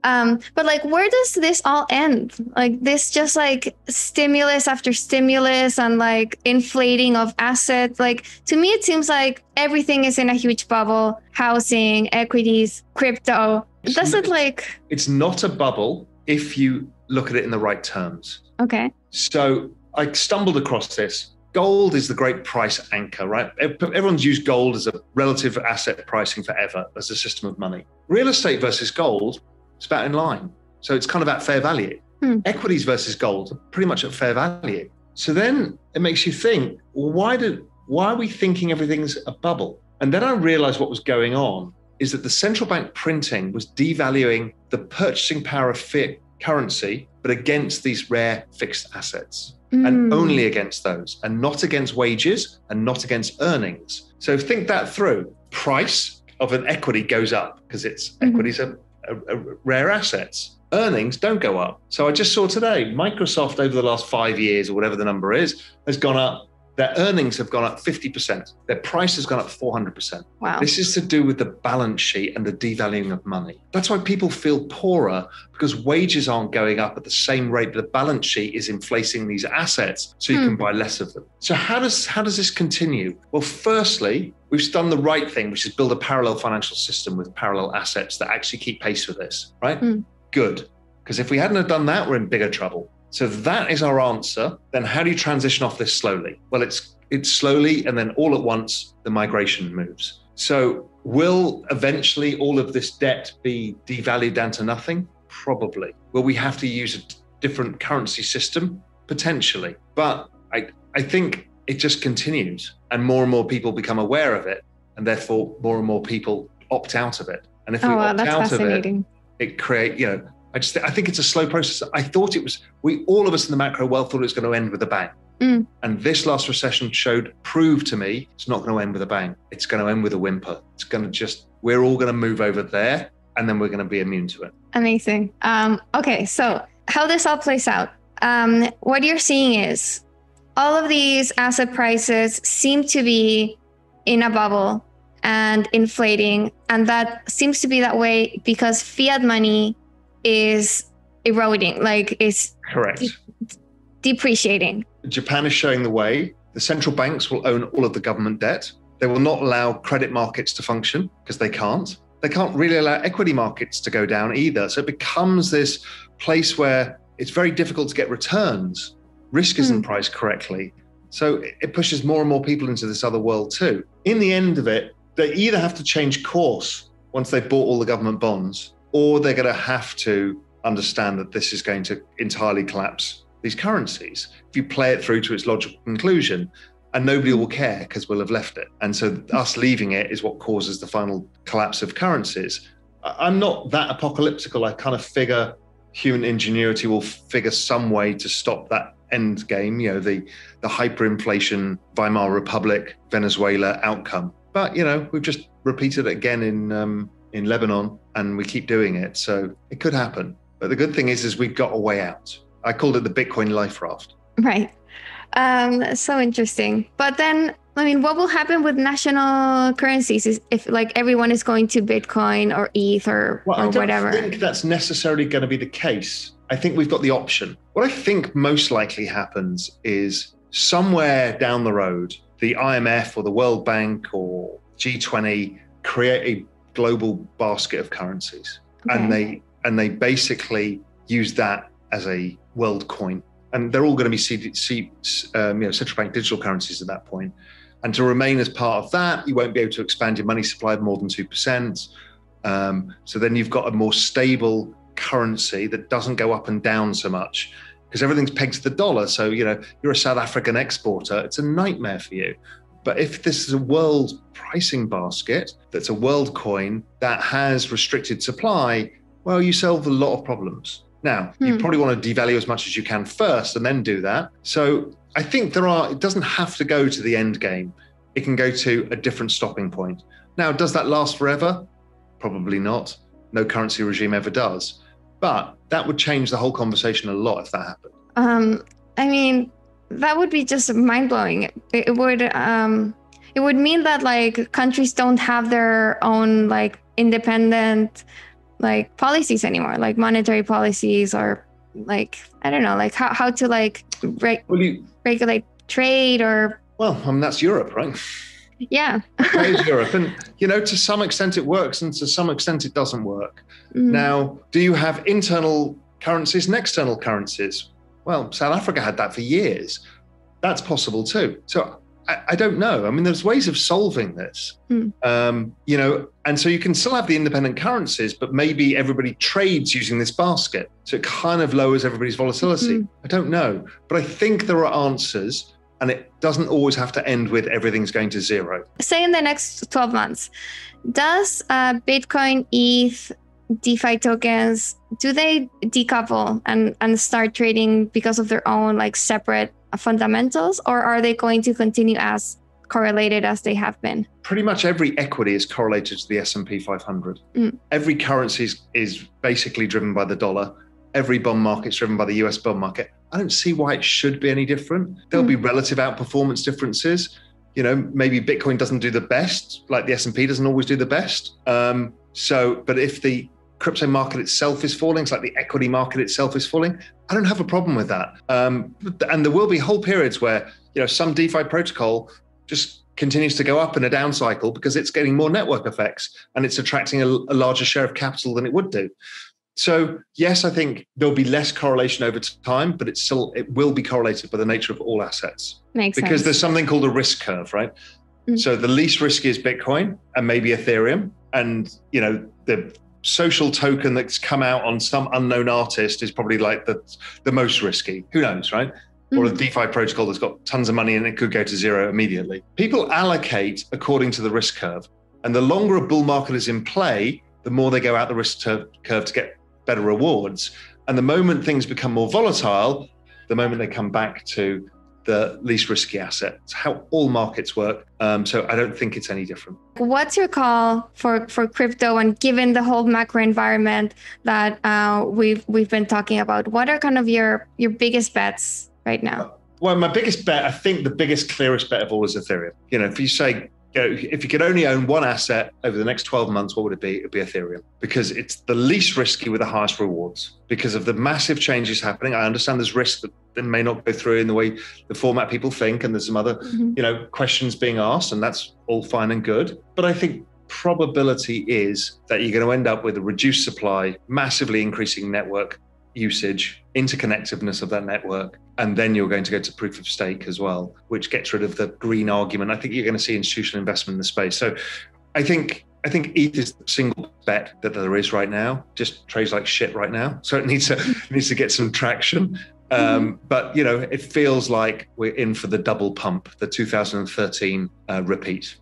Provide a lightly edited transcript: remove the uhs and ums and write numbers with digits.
But like, where does this all end? Like this just like stimulus after stimulus and like inflating of assets. Like to me, it seems like everything is in a huge bubble: housing, equities, crypto. Does it like... It's not a bubble if you look at it in the right terms. Okay. So I stumbled across this. Gold is the great price anchor, right? Everyone's used gold as a relative asset pricing forever as a system of money. Real estate versus gold, it's about in line. So it's kind of at fair value. Equities versus gold, pretty much at fair value. So then it makes you think, well, why are we thinking everything's a bubble? And then I realized what was going on is that the central bank printing was devaluing the purchasing power of fiat currency, but against these rare fixed assets. And only against those, and not against wages and not against earnings. So think that through. Price of an equity goes up because equities are rare assets. Earnings don't go up. So I just saw today, Microsoft over the last 5 years, or whatever the number is, has gone up. Their earnings have gone up 50%. Their price has gone up 400%. Wow. This is to do with the balance sheet and the devaluing of money. That's why people feel poorer, because wages aren't going up at the same rate, but the balance sheet is inflating these assets so you can buy less of them. So how does this continue? Well, firstly, we've done the right thing, which is build a parallel financial system with parallel assets that actually keep pace with this, right? Good. Because if we hadn't have done that, we're in bigger trouble. So that is our answer. Then how do you transition off this slowly? Well, it's slowly, and then all at once, the migration moves. So will eventually all of this debt be devalued down to nothing? Probably. Will we have to use a different currency system? Potentially. But I think it just continues, and more people become aware of it, and therefore more and more people opt out of it. And if we opt out of it creates, I think it's a slow process. I thought it was, all of us in the macro world thought it was going to end with a bang. And this last recession proved to me it's not going to end with a bang. It's going to end with a whimper. It's going to we're all going to move over there, and then we're going to be immune to it. Amazing. Okay, so how this all plays out. What you're seeing is all of these asset prices seem to be in a bubble and inflating. And that seems to be that way because fiat money is eroding, like it's correct, depreciating. Japan is showing the way. The central banks will own all of the government debt. They will not allow credit markets to function because they can't. They can't really allow equity markets to go down either. So it becomes this place where it's very difficult to get returns. Risk isn't priced correctly. So it pushes more and more people into this other world too. In the end of it, they either have to change course once they've bought all the government bonds, or they're going to have to understand that this is going to entirely collapse these currencies. If you play it through to its logical conclusion, and nobody will care because we'll have left it. And so us leaving it is what causes the final collapse of currencies. I'm not that apocalyptical. I kind of figure human ingenuity will figure some way to stop that end game, the hyperinflation, Weimar Republic, Venezuela outcome. But, we've just repeated it again in Lebanon, and we keep doing it. So it could happen. But the good thing is we've got a way out. I called it the Bitcoin life raft. Right. So interesting. But then, what will happen with national currencies if like everyone is going to Bitcoin or ETH or whatever? I don't think that's necessarily going to be the case. I think we've got the option. What I think most likely happens is somewhere down the road, the IMF or the World Bank or G20 create a global basket of currencies. Okay. And they basically use that as a world coin. And they're all going to be central bank digital currencies at that point. And to remain as part of that, you won't be able to expand your money supply more than 2%. So then you've got a more stable currency that doesn't go up and down so much because everything's pegged to the dollar. So, you're a South African exporter. It's a nightmare for you. But if this is a world pricing basket, that's a world coin that has restricted supply, well, you solve a lot of problems. Now, you probably want to devalue as much as you can first and then do that. So I think it doesn't have to go to the end game. It can go to a different stopping point. Now, does that last forever? Probably not. No currency regime ever does. But that would change the whole conversation a lot if that happened. That would be just mind-blowing. It would mean that like countries don't have their own like independent like policies anymore, like monetary policies, or like, I don't know, like how to like regulate trade or. Well, I mean, that's Europe, right? Yeah. That is Europe. And, to some extent it works and to some extent it doesn't work. Now, do you have internal currencies and external currencies? Well, South Africa had that for years. That's possible too. So I don't know. I mean, there's ways of solving this, and so you can still have the independent currencies, but maybe everybody trades using this basket. So it kind of lowers everybody's volatility. I don't know, but I think there are answers, and it doesn't always have to end with everything's going to zero. Say in the next 12 months, does Bitcoin, ETH, DeFi tokens, do they decouple and start trading because of their own like separate fundamentals, or are they going to continue as correlated as they have been? Pretty much every equity is correlated to the S&P 500. Every currency is basically driven by the dollar. Every bond market's driven by the US bond market. I don't see why it should be any different. There'll be relative outperformance differences. Maybe Bitcoin doesn't do the best, like the S&P doesn't always do the best. But if the crypto market itself is falling, it's like the equity market itself is falling, I don't have a problem with that. And there will be whole periods where, some DeFi protocol just continues to go up in a down cycle because it's getting more network effects and it's attracting a larger share of capital than it would do. So yes, I think there'll be less correlation over time, but it will be correlated by the nature of all assets. Makes sense. Because there's something called a risk curve, right? So the least risky is Bitcoin and maybe Ethereum. And, the social token that's come out on some unknown artist is probably like the most risky. Who knows, right? Or a DeFi protocol that's got tons of money and it could go to zero immediately. People allocate according to the risk curve. And the longer a bull market is in play, the more they go out the risk curve to get better rewards. And the moment things become more volatile, the moment they come back to the least risky asset. It's how all markets work. So I don't think it's any different. What's your call for crypto? And given the whole macro environment that we've been talking about, what are kind of your biggest bets right now? Well, my biggest bet, I think the biggest, clearest bet of all is Ethereum. If you say, if you could only own one asset over the next 12 months, what would it be? It'd be Ethereum, because it's the least risky with the highest rewards because of the massive changes happening. I understand there's risk that may not go through in the way, the format people think, and there's some other, questions being asked, and that's all fine and good. But I think probability is that you're going to end up with a reduced supply, massively increasing network usage, interconnectiveness of that network, and then you're going to go to proof of stake as well, which gets rid of the green argument. I think you're going to see institutional investment in the space. So I think ETH is the single bet that there is right now. Just trades like shit right now, so it needs to get some traction. But it feels like we're in for the double pump, the 2013 repeat.